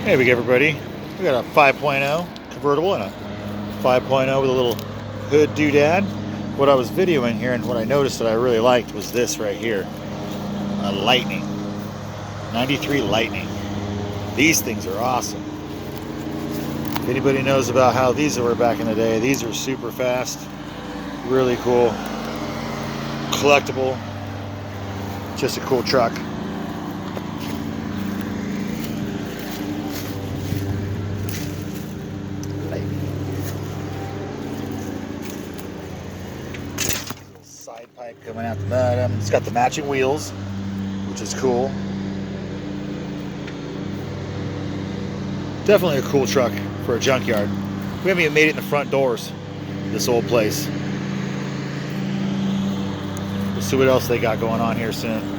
Hey, big everybody. We got a 5.0 convertible and a 5.0 with a little hood doodad. What I was videoing here and what I noticed that I really liked was this right here. A Lightning. 93 Lightning. These things are awesome. If anybody knows about how these were back in the day, these are super fast, really cool, collectible, just a cool truck. Side pipe coming out the bottom. It's got the matching wheels, which is cool. Definitely a cool truck for a junkyard. We haven't even made it in the front doors, this old place. We'll see what else they got going on here soon.